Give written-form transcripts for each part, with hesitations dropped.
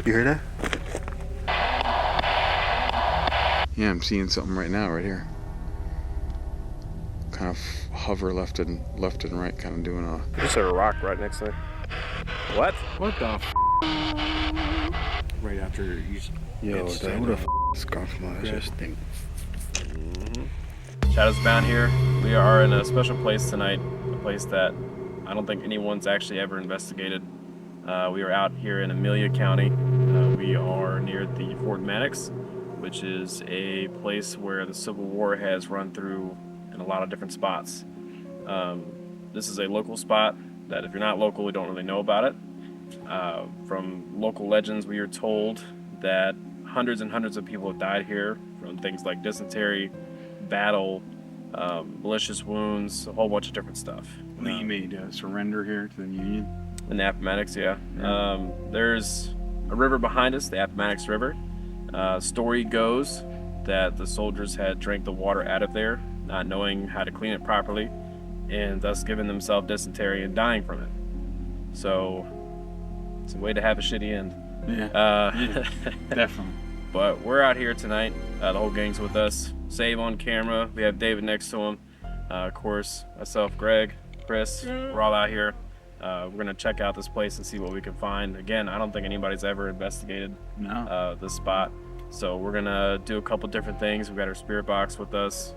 You hear that? Yeah, I'm seeing something right now, right here. Kind of hover left and right, kind of doing a. Just a rock right next to it. What? What the f? Right after you. Yo, that would have skunk my ass thing. Shadowsabound here. We are in a special place tonight, a place that I don't think anyone's actually ever investigated. We are out here in Amelia County. We are near the Fort Mattox, which is a place where the Civil War has run through in a lot of different spots. This is a local spot that if you're not local, you don't really know about it. From local legends, we are told that hundreds and hundreds of people have died here from things like dysentery, battle, malicious wounds, a whole bunch of different stuff. Lee made a surrender here to the Union. In the Appomattox, yeah. There's a river behind us, the Appomattox River. Story goes that the soldiers had drank the water out of there, not knowing how to clean it properly, and thus giving themselves dysentery and dying from it. So it's a way to have a shitty end. Yeah, definitely. But we're out here tonight. The whole gang's with us. Save on camera. We have David next to him. Of course, myself, Greg, Chris. We're all out here. We're gonna check out this place and see what we can find. Again, I don't think anybody's ever investigated this spot. So we're gonna do a couple different things. We've got our spirit box with us.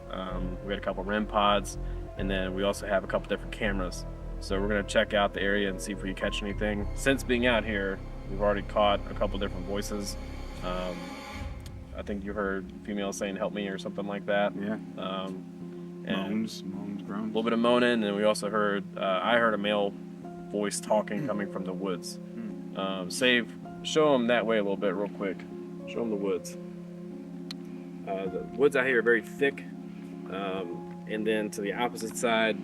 We got a couple REM pods, and then we also have a couple different cameras. So we're gonna check out the area and see if we can catch anything. Since being out here, we've already caught a couple different voices. I think you heard females saying "help me" or something like that. Yeah. Moans, groans. A little bit of moaning, and we also heard. I heard a male voice talking coming from the woods. Show them that way a little bit real quick. Show them the woods. The woods out here are very thick, and then to the opposite side,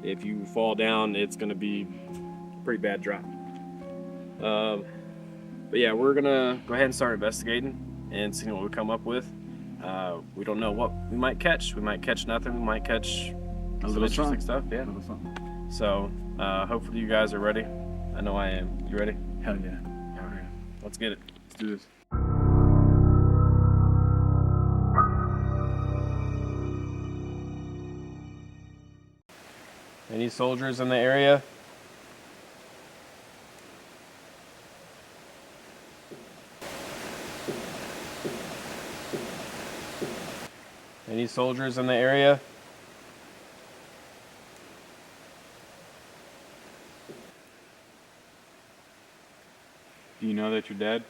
if you fall down, it's going to be a pretty bad drop. But yeah, we're gonna go ahead and start investigating and seeing what we come up with. We don't know what we might catch. We might catch nothing. We might catch A some little interesting something. stuff. Yeah. A little something. So hopefully you guys are ready. I know I am. You ready? Hell yeah. All right. Let's get it. Let's do this. Any soldiers in the area? Any soldiers in the area? Do you know that you're dead?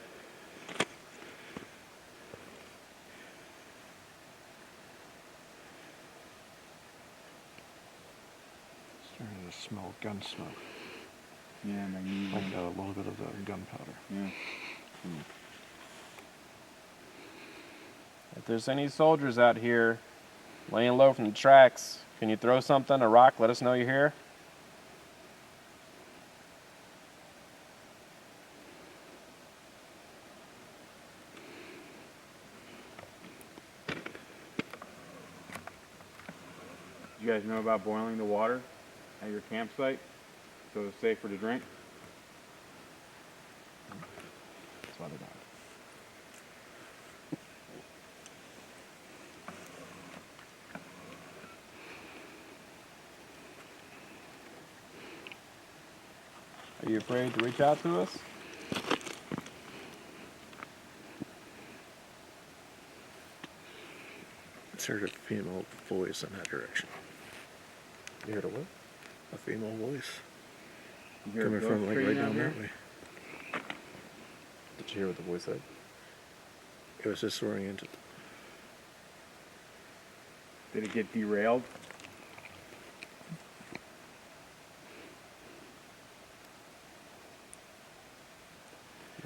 Starting to smell gun smoke. Yeah, magnesium. Like a little bit of the gunpowder. Yeah. If there's any soldiers out here laying low from the tracks, can you throw something, a rock, let us know you're here? You guys know about boiling the water at your campsite so it's safer to drink? That's why they died. Are you afraid to reach out to us? It's heard a female voice in that direction. You heard a what? A female voice. You hear a Coming ghost from like train right out down here? that way. Did you hear what the voice said? It was disoriented. Did it get derailed?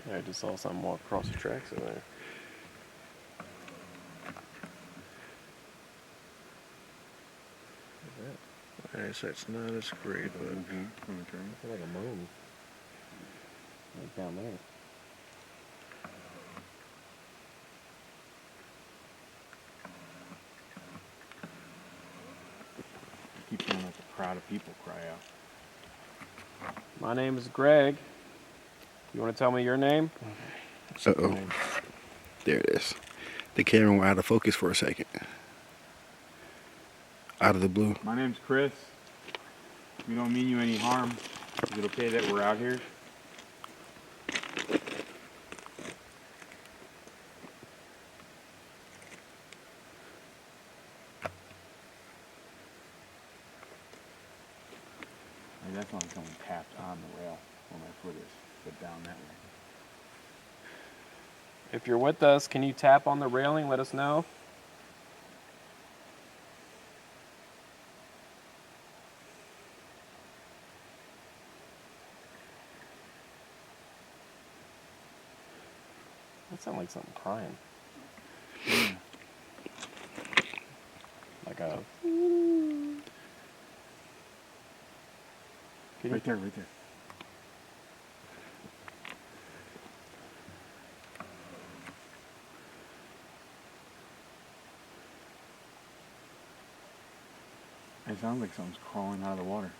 Yeah, I just saw something walk across the tracks in there. Eyesight's not as great, but From the train. I feel like a moon. Like down there. Keep feeling like a crowd of people cry out. My name is Greg. You want to tell me your name? Uh-oh. There it is. The camera went out of focus for a second. Out of the blue. My name's Chris. We don't mean you any harm. Is it okay that we're out here? I definitely someone tapped on the rail where my foot is, but down that way. If you're with us, can you tap on the railing? Let us know. That sounds like something crying. Yeah. Like a. Right there, right there. It sounds like something's crawling out of the water.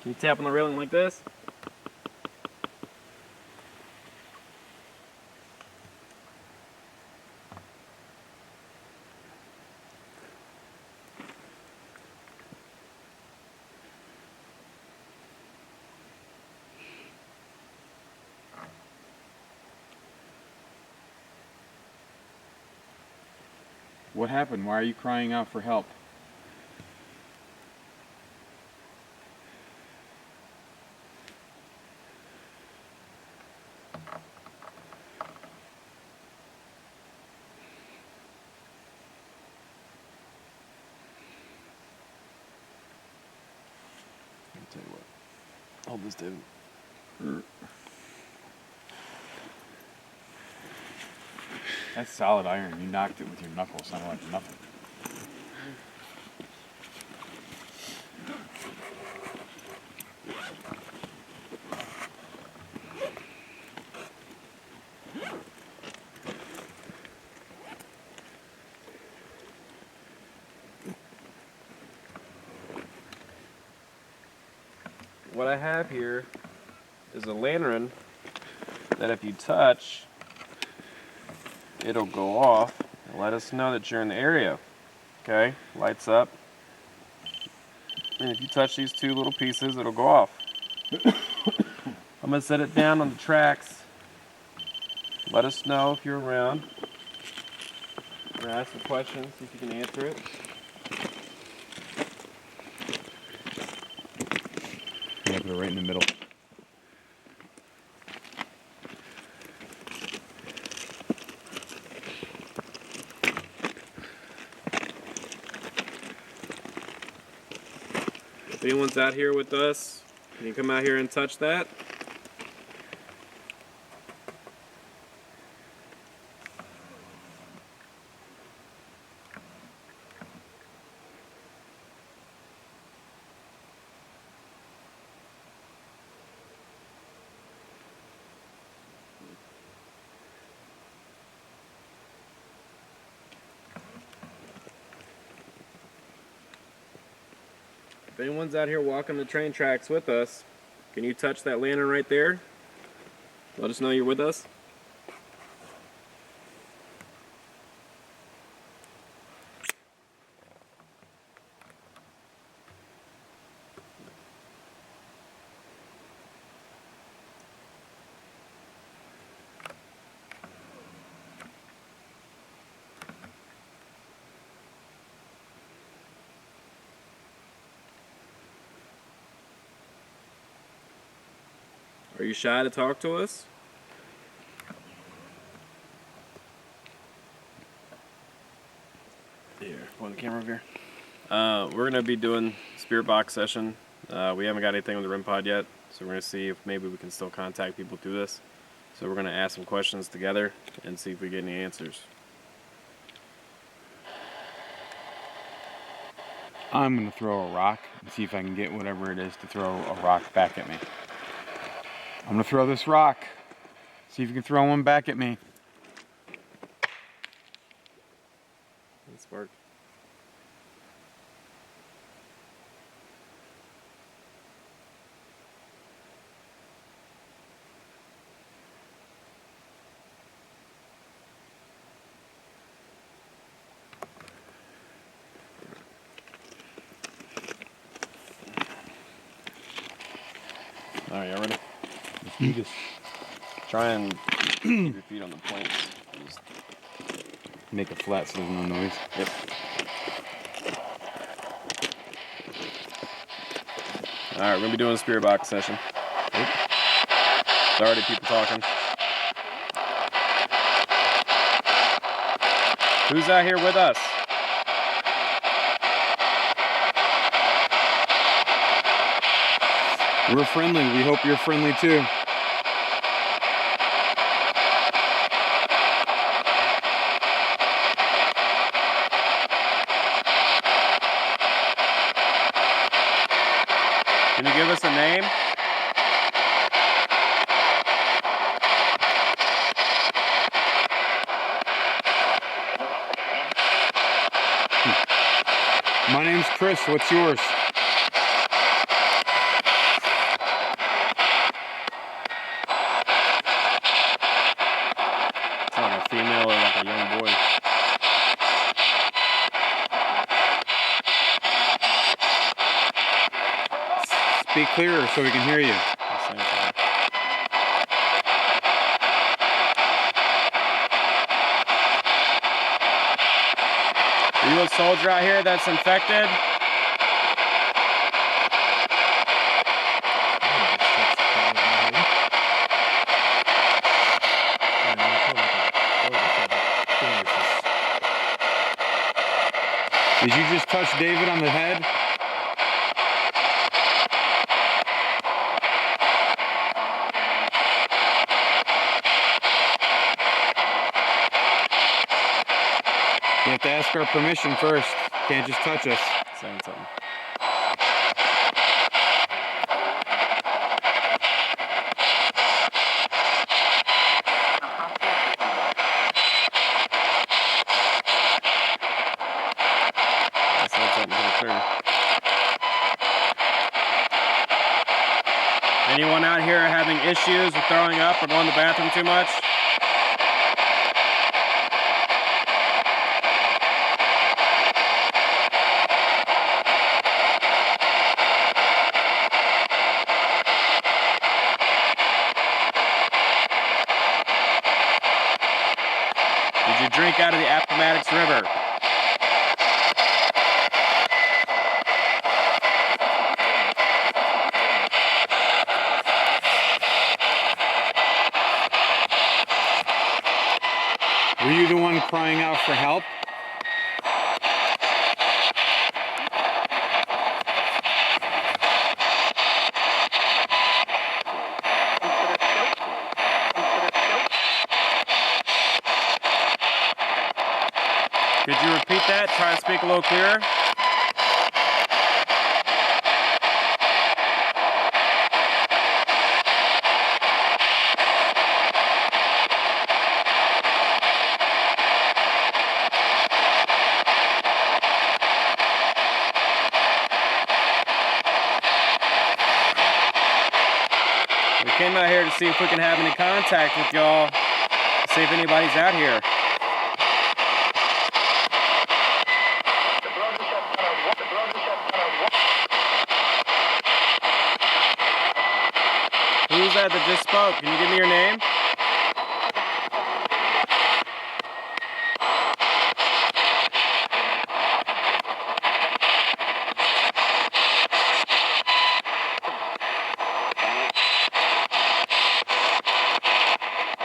Can you tap on the railing like this? What happened? Why are you crying out for help? I'll tell you what. Hold this, David. That's solid iron. You knocked it with your knuckles. Sounded like nothing. What I have here is a lantern that if you touch, it'll go off and let us know that you're in the area. Okay, lights up. And if you touch these two little pieces, it'll go off. I'm gonna set it down on the tracks. Let us know if you're around. We're gonna ask some questions, see if you can answer it. Yeah, put it right in the middle. If anyone's out here with us, can you come out here and touch that? If anyone's out here walking the train tracks with us, can you touch that lantern right there? Let us know you're with us. Are you shy to talk to us? Here, point the camera over here. We're gonna be doing spirit box session. We haven't got anything with the REM pod yet, so we're gonna see if maybe we can still contact people through this. So we're gonna ask some questions together and see if we get any answers. I'm going to throw a rock and see if I can get whatever it is to throw a rock back at me. I'm going to throw this rock. See if you can throw one back at me. It sparked. Alright, y'all ready? Let's do this. Try and keep your feet on the planks. Just... Make it flat so there's no noise. Yep. Alright, we're gonna be doing a spirit box session. Yep. There's already people talking. Who's out here with us? We're friendly. We hope you're friendly too. Can you give us a name? My name's Chris. What's yours? It's like a female or like a young boy. Speak clearer so we can hear you. Same thing. Are you a soldier out here that's infected? Did you just touch David on the head? You have to ask our permission first. Can't just touch us. Saying something. That's not something pretty clear. Anyone out here having issues with throwing up or going to the bathroom too much? Did you drink out of the Appomattox River? Were you the one crying out for help? Could you repeat that? Try to speak a little clearer. We came out here to see if we can have any contact with y'all, see if anybody's out here. Who's that just spoke? Can you give me your name?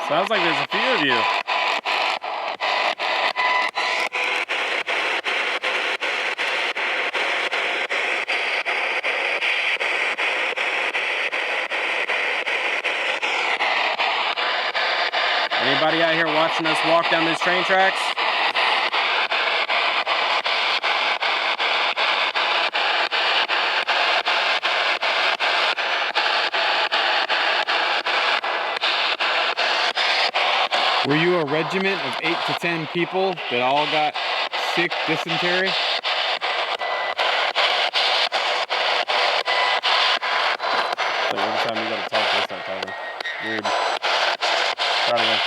Sounds like there's a few of you. Anybody out here watching us walk down these train tracks? Were you a regiment of 8 to 10 people that all got sick dysentery? Like every time you gotta talk, they start talking. Weird. Try again.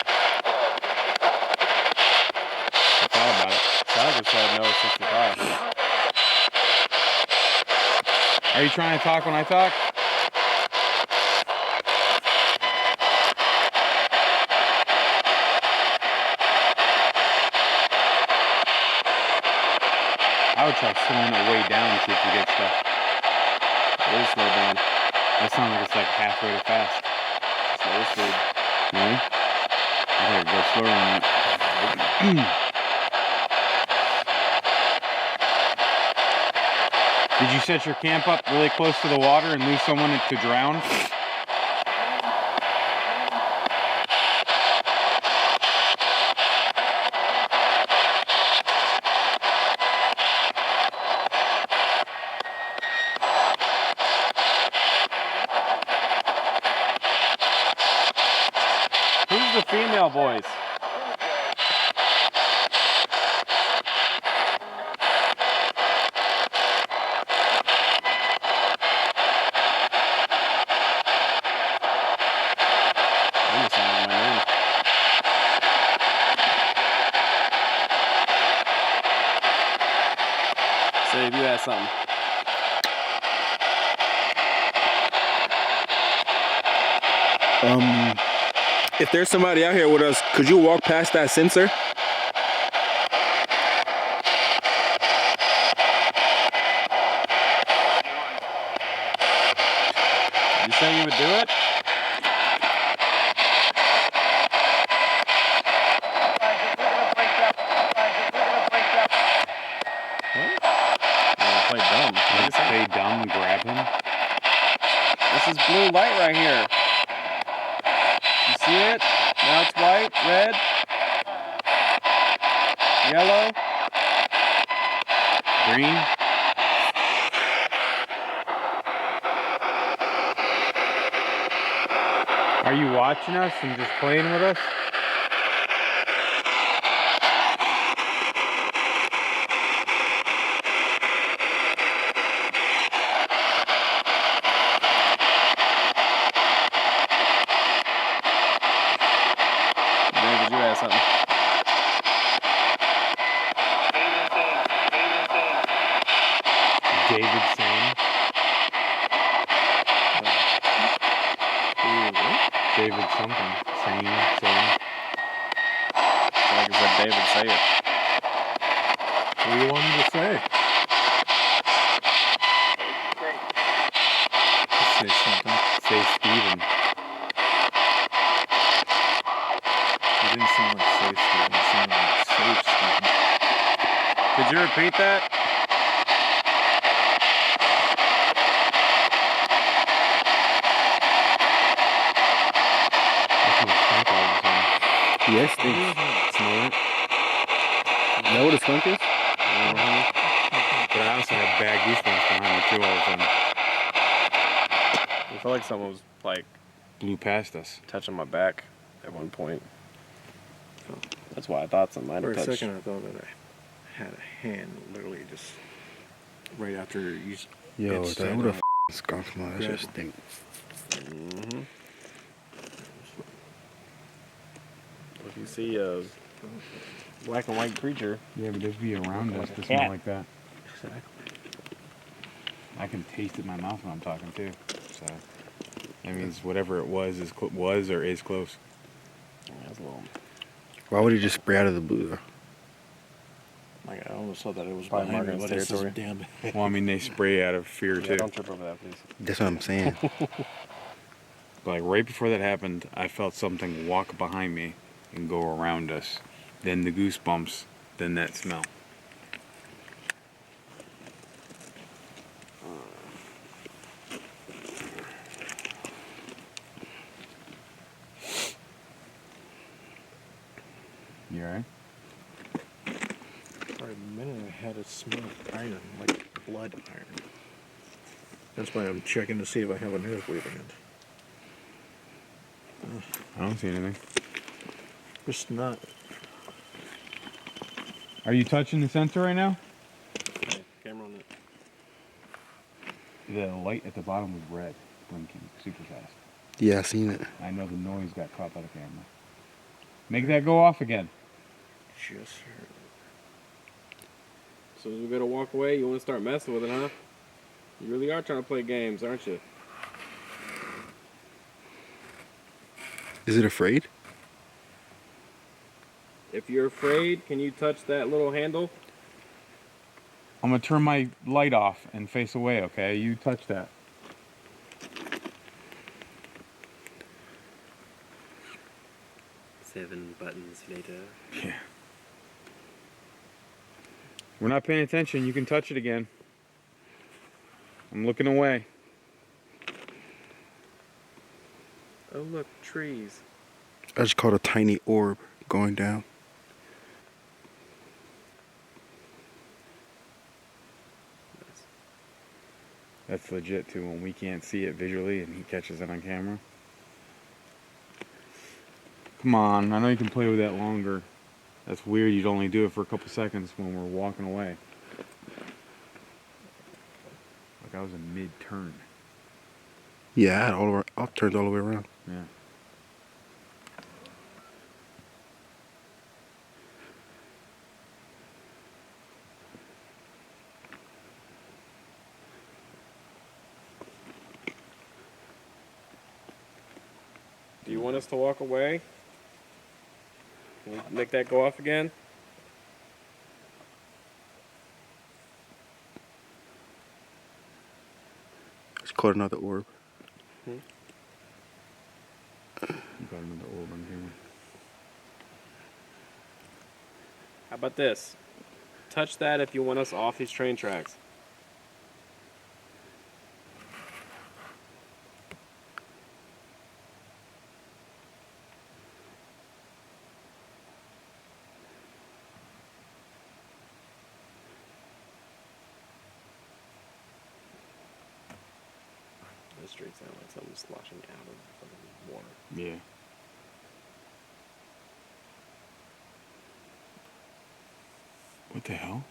I thought about it. Tiger said no 65. Are you trying to talk when I talk? try slowing it way down and see if we get stuff. Really slow down. That sounds like it's like halfway to fast. Slow speed. Really? I gotta go slower than that. Did you set your camp up really close to the water and lose someone to drown? Who's the female voice? I'm just saying my name. Say you had something. If there's somebody out here with us, could you walk past that sensor? You say you would do it? Play dumb. Let's play dumb, grab him. This is blue light right here. You see it? Now it's white, red, yellow, Green. Are you watching us and just playing with us? David, you had something. David saying. David something. Saying. Like I said, David, say it. What do you want him to say? Just say something. Say Steven. It didn't sound like say Stephen. It sounded like safe Stephen. Could you repeat that? Yes, thanks. Smell it. Know what a skunk is? But I also had bad goosebumps behind me too all of a sudden. I felt like someone was like Blew past us. touching my back at one point. That's why I thought something might For have a touched. second, I thought that I had a hand literally just right after you. Yo, it that said, what a skunk smell. That grab shit stinks. Mm-hmm. If you see a black and white creature, Yeah, but there'd be around us to smell like that. I can taste it in my mouth when I'm talking too. So that means whatever it was is or is close. yeah, it's a little. Why would he just spray out of the blue though? Like I almost thought that it was Probably behind me, Margaret's but it's just territory. damn. Well, I mean, they spray out of fear Yeah, too. don't trip over that, please. That's what I'm saying. But like right before that happened, I felt something walk behind me and go around us. Then the goosebumps, then that smell. You alright? For a minute, I had it smell iron, like blood iron. That's why I'm checking to see if I have a nosebleed again. I don't see anything. Just not. Are you touching the sensor right now? Okay, camera on it. The light at the bottom was red, blinking super fast. Yeah, I seen it. I know the noise got caught by the camera. Make that go off again. Just heard. As soon as we gotta walk away, you want to start messing with it, huh? You really are trying to play games, aren't you? Is it afraid? If you're afraid, can you touch that little handle? I'm gonna turn my light off and face away, okay? You touch that. Seven buttons later. Yeah. We're not paying attention. You can touch it again. I'm looking away. Oh look, trees. I just caught a tiny orb going down. Nice. That's legit too when we can't see it visually and he catches it on camera. Come on, I know you can play with that longer. That's weird you'd only do it for a couple seconds when we're walking away. Like I was in mid-turn. Yeah, I had all turned all the way around. Yeah. Do you want us to walk away? Can we make that go off again? Just caught another orb. You got another orb on camera. How about this? Touch that if you want us off these train tracks. The street sound like something sloshing out of fucking water. Yeah. What the hell?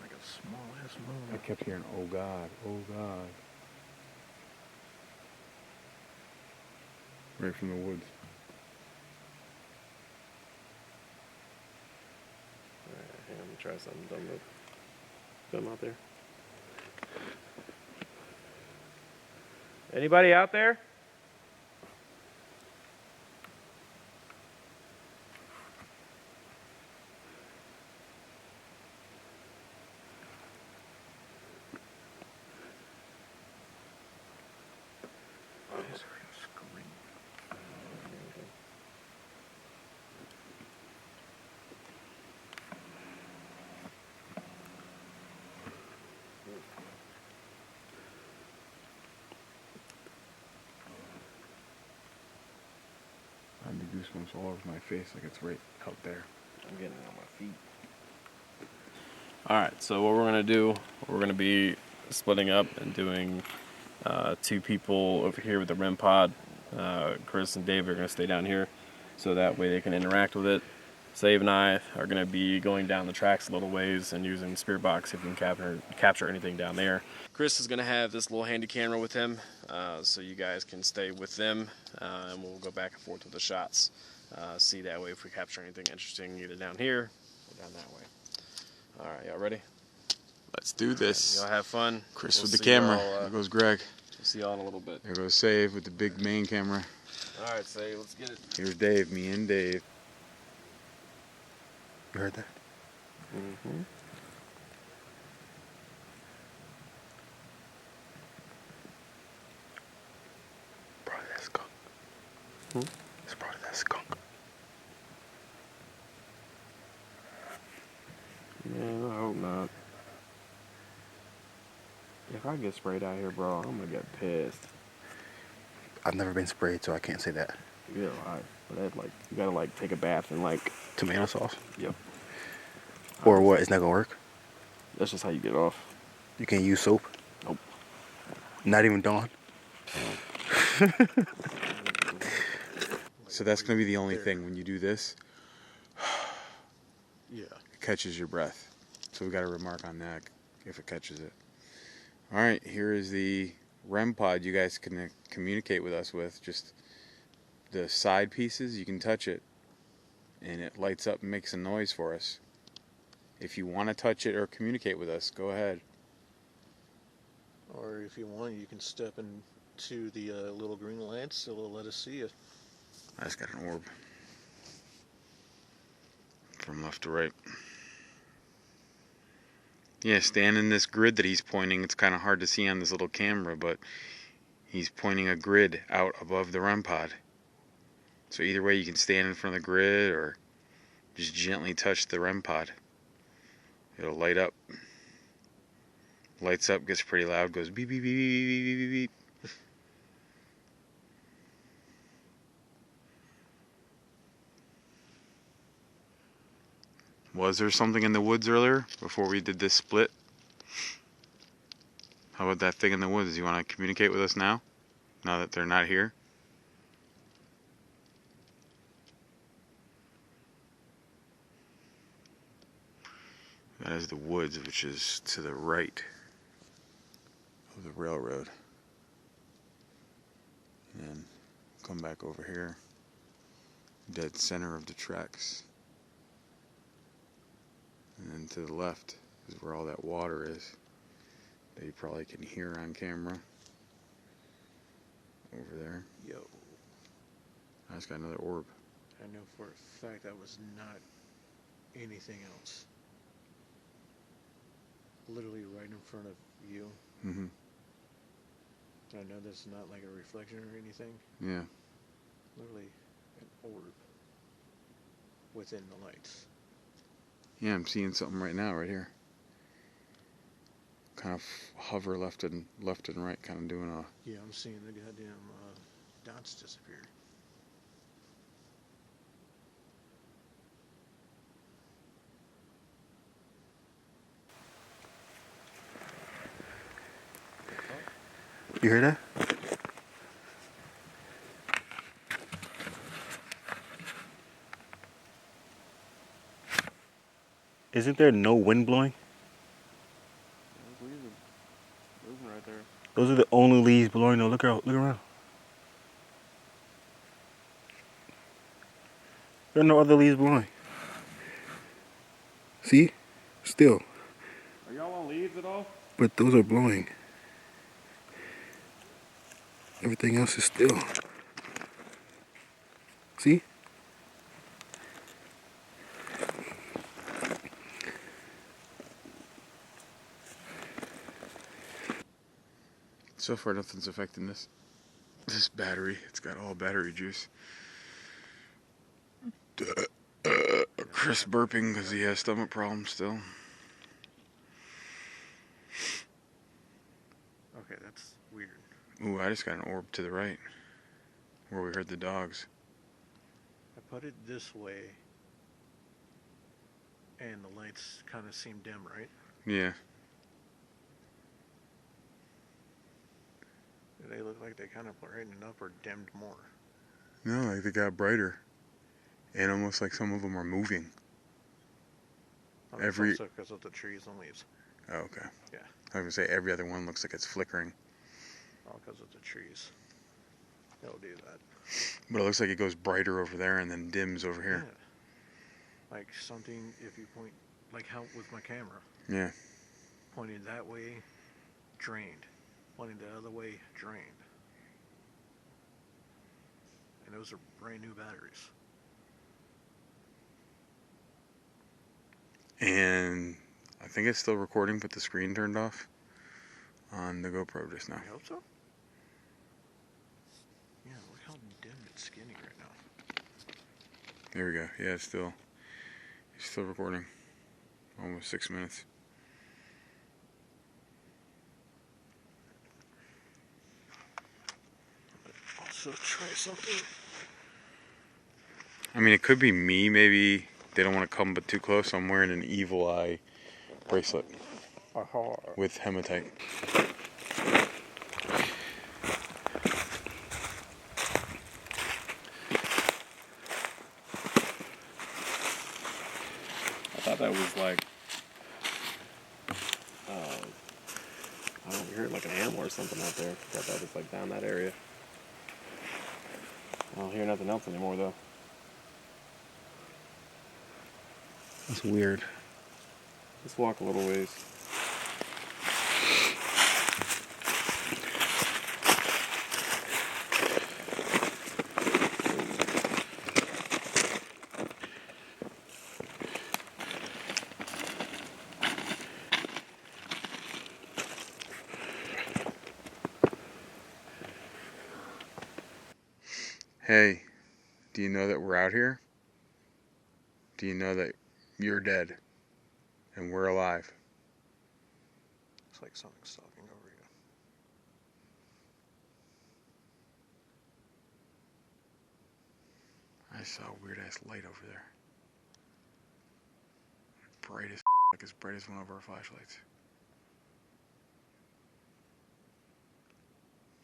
Like a small ass I moon. kept hearing, oh God, oh God. Right from the woods. Alright, hang on, I'm gonna try something dumb out there. Anybody out there? Is there a scream? I had the goosebumps all over my face like it's right out there. I'm getting it on my feet. Alright, so what we're going to do, we're going to be splitting up and doing 2 people over here with the REM pod. Chris and Dave are going to stay down here so that way they can interact with it. Save and I are going to be going down the tracks a little ways and using the spirit box if we can capture anything down there. Chris is going to have this little handy camera with him so you guys can stay with them and we'll go back and forth with the shots. See that way if we capture anything interesting either down here or down that way. Alright, y'all ready? Let's do this. Y'all have fun. Chris We'll with the see camera. y'all, There goes Greg. We'll see y'all in a little bit. There goes Save with the big main camera. Alright, say, let's get it. Here's Dave, me and Dave. You heard that? Mm-hmm. Probably that skunk. Hmm? It's probably that skunk. Man, I hope not. If I get sprayed out here, bro, I'm gonna get pissed. I've never been sprayed, so I can't say that. Yeah, but that like you gotta like take a bath and like. Tomato sauce? Yep. Or what? It's not gonna work? That's just how you get off. You can't use soap? Nope. Not even Dawn? So that's going to be the only thing when you do this. Yeah. It catches your breath. So we got to remark on that if it catches it. All right, here is the REM pod you guys can communicate with us with. Just the side pieces, you can touch it and it lights up and makes a noise for us. If you want to touch it or communicate with us, go ahead. Or if you want, you can step to the little green lights, it'll let us see it. I just got an orb. From left to right. Yeah, standing in this grid that he's pointing, it's kind of hard to see on this little camera, but he's pointing a grid out above the REM pod. So either way, you can stand in front of the grid or just gently touch the REM pod. It'll light up. Lights up, gets pretty loud, goes beep, beep, beep, beep, beep, beep, beep, beep. Was there something in the woods earlier before we did this split? How about that thing in the woods? You want to communicate with us now? Now that they're not here? That is the woods, which is to the right of the railroad. And come back over here. Dead center of the tracks. And then to the left is where all that water is that you probably can hear on camera. Over there. Yo. I just got another orb. I know for a fact that was not anything else. Literally right in front of you. Mm-hmm. I know that's not like a reflection or anything. Yeah. Literally an orb within the lights. Yeah, I'm seeing something right now, right here. Kind of hover left and right, kind of doing a... Yeah, I'm seeing the goddamn dots disappear. You heard that? Isn't there no wind blowing? Moving right there. Those are the only leaves blowing. No, look out, look around. There are no other leaves blowing. See? Still. Are y'all on leaves at all? But those are blowing. Everything else is still. See? So far, nothing's affecting this battery. It's got all battery juice. Chris burping because he has stomach problems still. Okay, that's weird. Ooh, I just got an orb to the right where we heard the dogs. I put it this way and the lights kind of seem dim, right? Yeah. They look like they kind of brightened up or dimmed more. No, like they got brighter. And almost like some of them are moving. Oh, that's Every- also because of the trees and leaves. Oh, okay. Yeah. I was going to say every other one looks like it's flickering. All because of the trees. It'll do that. But it looks like it goes brighter over there and then dims over here. Yeah. Like something, if you point, like how with my camera, Yeah. pointed that way, drained. Pointing the other way, drained. And those are brand new batteries. And I think it's still recording, but the screen turned off on the GoPro just now. I hope so. Yeah, look how dim it's skinny right now. There we go. Yeah, it's still recording. Almost 6 minutes. Also try something. I mean, it could be me. Maybe they don't want to come but too close. So I'm wearing an evil eye bracelet Aha. with hematite. I thought that was like, I don't know, you heard like an animal or something out there. I thought that was like down that area. I don't hear nothing else anymore though. That's weird. Let's walk a little ways. Hey, do you know that we're out here? Do you know that you're dead and we're alive? It's like something's talking over you. I saw a weird ass light over there. Bright as like as bright as one of our flashlights.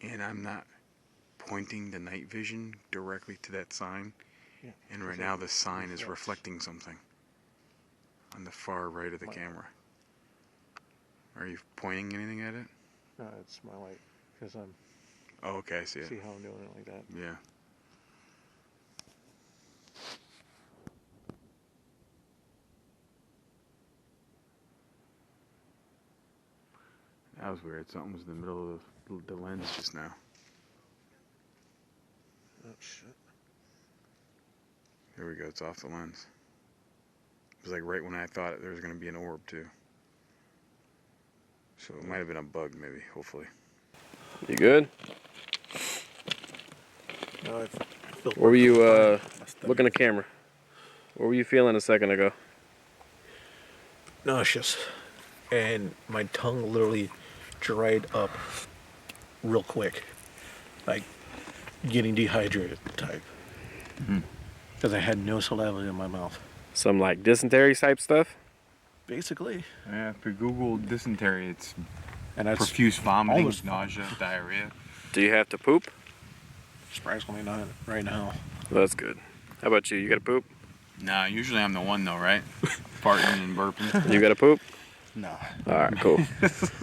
And I'm not pointing the night vision directly to that sign. Yeah, And right now the sign is reflecting something on the far right of the camera. Are you pointing anything at it? No, it's my light. Because I'm. Oh, okay, I see it. See how I'm doing it like that? Yeah. That was weird. Something was in the middle of the lens just now. Oh shit. There we go. It's off the lens. It was like right when I thought there was going to be an orb too. So it might have been a bug, maybe. Hopefully. You good? No, I feel Where were you looking at the camera? What were you feeling a second ago? nauseous, and my tongue literally dried up real quick, like getting dehydrated type. Because I had no saliva in my mouth. Some like dysentery type stuff? Basically. Yeah, if you Google dysentery, it's And that's profuse vomiting, almost- nausea, diarrhea. Do you have to poop? surprisingly not right now. That's good. How about you? You gotta poop? Nah, usually I'm the one though, right? Farting and burping. You gotta poop? No. Alright, cool.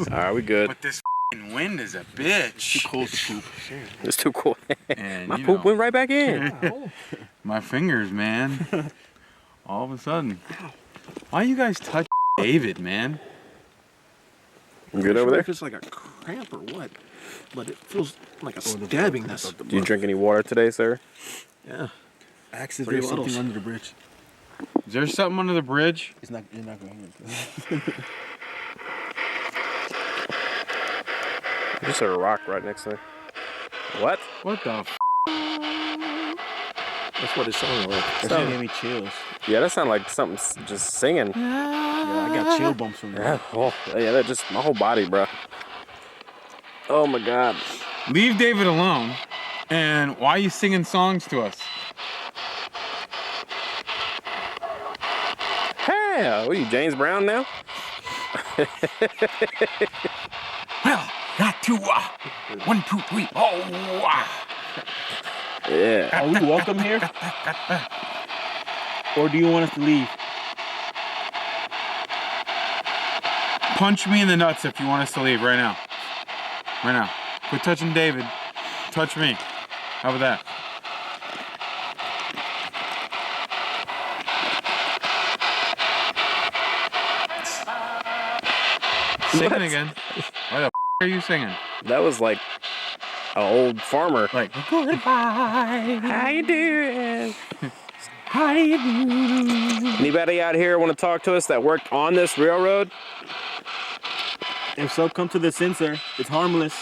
Alright, we good. But this f***ing wind is a bitch. Too cold to poop. It's too cool. And My you poop know, went right back in. my fingers, man. All of a sudden. Why you guys touch David, man? You good over there? If it's like a cramp or what, but it feels like a stabbingness. Do you drink any water today, sir? Yeah. Axe if Pretty there's something littles. under the bridge. Is there something under the bridge? It's not. You're not going to. Just a rock right next to me. What? What the f***? That's what it sounded like. That gave me chills. Yeah, that sounded like something just singing. Yeah, I got chill bumps from that. Yeah, oh, yeah, that just my whole body, bro. Oh my God. Leave David alone. And why are you singing songs to us? Hey, what are you, James Brown now? Well, got to 1, 2, 3. Oh, Yeah. Are we welcome here? Or do you want us to leave? punch me in the nuts if you want us to leave right now. Right now. Quit touching David. Touch me. How about that? Singing again. Why the f*** are you singing? That was like an old farmer. Like, goodbye. How you doing? How do you do? Anybody out here want to talk to us that worked on this railroad? If so, come to the sensor. It's harmless.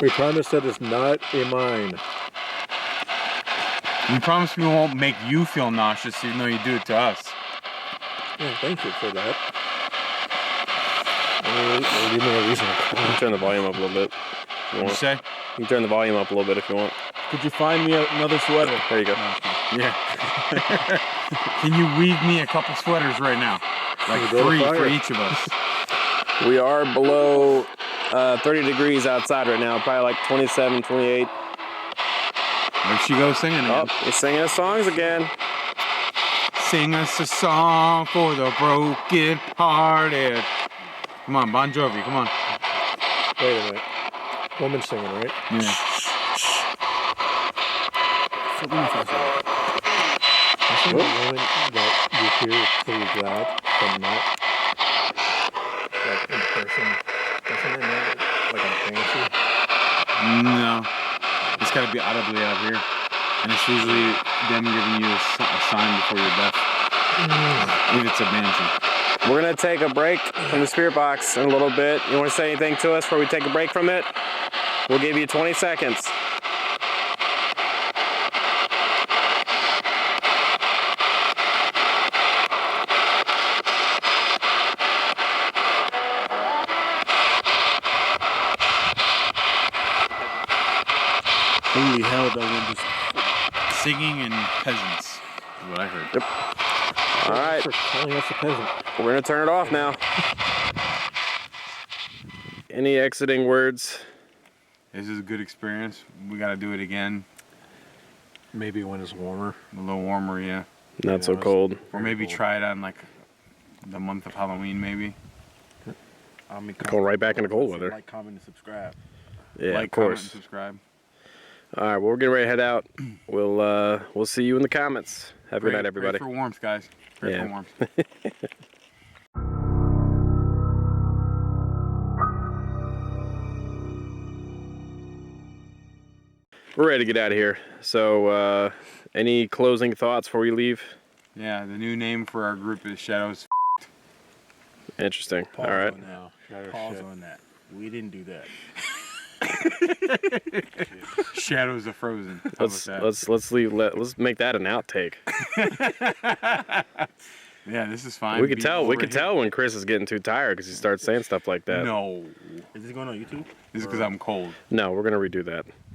We promise that it's not a mine. We promise we won't make you feel nauseous even though you do it to us. Yeah, thank you for that. Give me a reason. You can turn the volume up a little bit. If you What'd you want. say? You can turn the volume up a little bit if you want. Could you find me another sweater? There you go. Yeah. Can you weave me a couple sweaters right now? Like We'll go to 3 for fire. each of us. We are below 30 degrees outside right now, probably like 27, 28. There she goes singing again. Oh, he's singing his songs again. Sing us a song for the broken hearted. Come on, Bon Jovi, come on. Wait a minute. Woman singing, right? Yeah. I think the woman that you hear pretty loud, but not like in person. Doesn't it know, like on fantasy? No. It's gotta be audibly out here. And it's usually them giving you a sign before your death. If it's a banshee. We're going to take a break from the spirit box in a little bit. You want to say anything to us before we take a break from it? We'll give you 20 seconds. Holy hell, that one just Singing and peasants is what I heard. Yep. All right. for calling us a peasant. We're going to turn it off now. Any exiting words? This is a good experience. We got to do it again. Maybe when it's warmer. A little warmer, yeah. Not so cold. Or maybe try it on like the month of Halloween, maybe. Going right back into cold weather. Like, comment, and subscribe. Yeah, Like, of comment, and course. subscribe. All right, well, we're getting ready to head out. We'll see you in the comments. Have a good night, everybody. Pray for warmth, guys. Pray Yeah. for warmth. We're ready to get out of here. So, any closing thoughts before we leave? Yeah, the new name for our group is Shadows. Interesting. Pause All right. on that. Pause on that. We didn't do that. Shadows of Frozen. How about that? Let's make that an outtake. Yeah, this is fine. We could tell Already- when Chris is getting too tired because he starts saying stuff like that. No, Is this going on YouTube? this is because I'm cold. No, we're gonna redo that.